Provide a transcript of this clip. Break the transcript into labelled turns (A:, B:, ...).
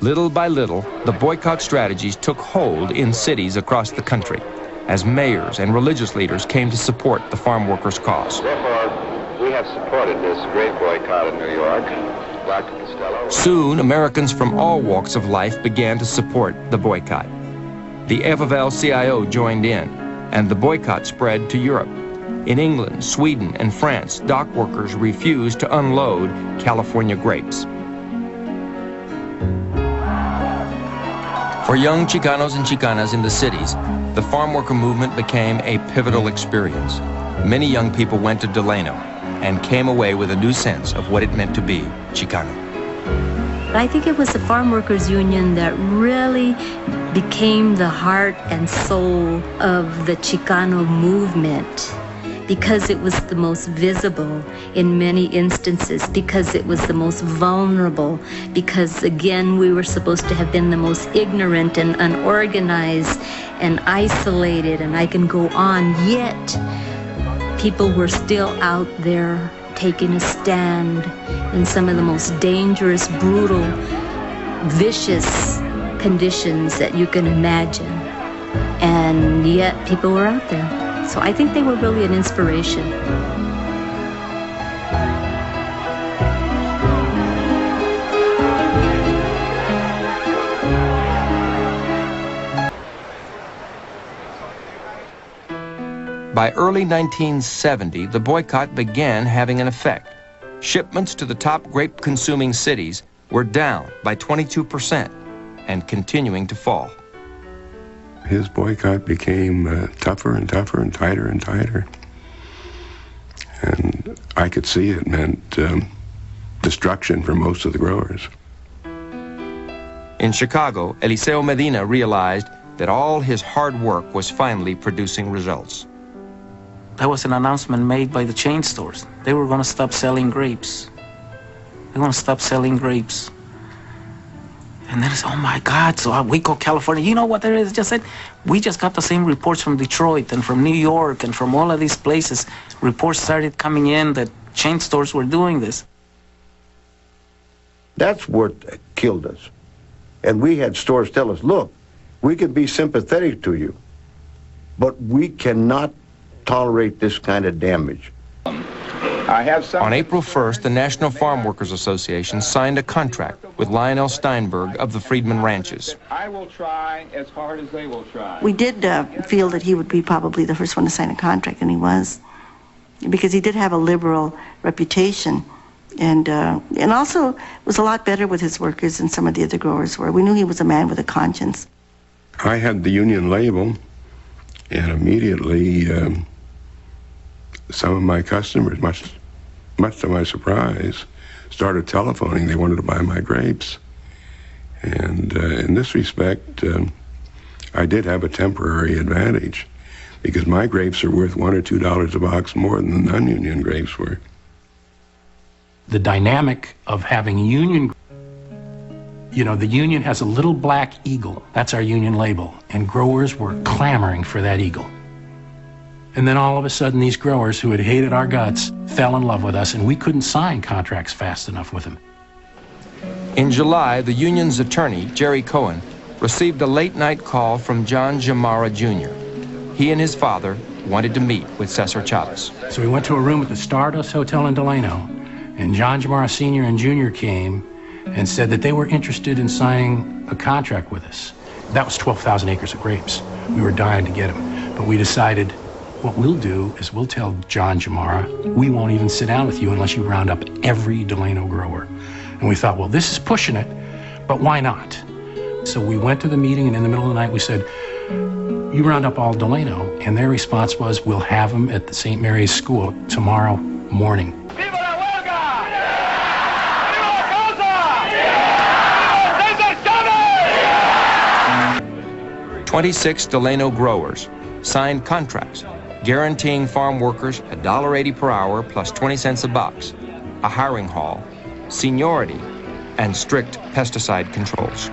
A: Little by little, the boycott strategies took hold in cities across the country as mayors and religious leaders came to support the farm workers' cause.
B: Therefore, we have supported this great boycott in New York. Dr. Costello.
A: Soon, Americans from all walks of life began to support the boycott. The FFL-CIO joined in, and the boycott spread to Europe. In England, Sweden, and France, dock workers refused to unload California grapes. For young Chicanos and Chicanas in the cities, the farm worker movement became a pivotal experience. Many young people went to Delano and came away with a new sense of what it meant to be Chicano.
C: I think it was the Farm Workers Union that really became the heart and soul of the Chicano movement, because it was the most visible in many instances, because it was the most vulnerable, because again we were supposed to have been the most ignorant and unorganized and isolated, and I can go on, yet people were still out there taking a stand in some of the most dangerous, brutal, vicious conditions that you can imagine, and yet people were out there. So I think they were really an inspiration.
A: By early 1970, the boycott began having an effect. Shipments to the top grape-consuming cities were down by 22% and continuing to fall.
D: His boycott became tougher and tougher and tighter and tighter. And I could see it meant destruction for most of the growers.
A: In Chicago, Eliseo Medina realized that all his hard work was finally producing results.
E: There was an announcement made by the chain stores. They were going to stop selling grapes. They're going to stop selling grapes. And then it's, oh my God, so we go California. You know what there is? Just said, we just got the same reports from Detroit and from New York and from all of these places. Reports started coming in that chain stores were doing this.
F: That's what killed us. And we had stores tell us, look, we could be sympathetic to you, but we cannot tolerate this kind of damage.
A: On April 1st, the National Farm Workers Association signed a contract with Lionel Steinberg of the Freedman Ranches.
B: I will try as hard as they will try.
G: We did feel that he would be probably the first one to sign a contract, and he was, because he did have a liberal reputation, and also was a lot better with his workers than some of the other growers were. We knew he was a man with a conscience.
D: I had the union label, and immediately some of my customers, much to my surprise, started telephoning. They wanted to buy my grapes. And in this respect, I did have a temporary advantage, because my grapes are worth $1 or $2 a box more than the non-union grapes were.
H: The dynamic of having union, you know, the union has a little black eagle. That's our union label. And growers were clamoring for that eagle. And then all of a sudden, these growers who had hated our guts fell in love with us, and we couldn't sign contracts fast enough with them.
A: In July, the union's attorney, Jerry Cohen, received a late-night call from John Jamara Jr. He and his father wanted to meet with Cesar Chavez.
H: So we went to a room at the Stardust Hotel in Delano, and John Jamara Sr. and Jr. came and said that they were interested in signing a contract with us. That was 12,000 acres of grapes. We were dying to get them, but we decided, what we'll do is we'll tell John Jamara, we won't even sit down with you unless you round up every Delano grower. And we thought, well, this is pushing it, but why not? So we went to the meeting, and in the middle of the night we said, you round up all Delano. And their response was, we'll have them at the St. Mary's School tomorrow morning.
A: 26 Delano growers signed contracts guaranteeing farm workers $1.80 per hour plus 20 cents a box, a hiring hall, seniority, and strict pesticide controls.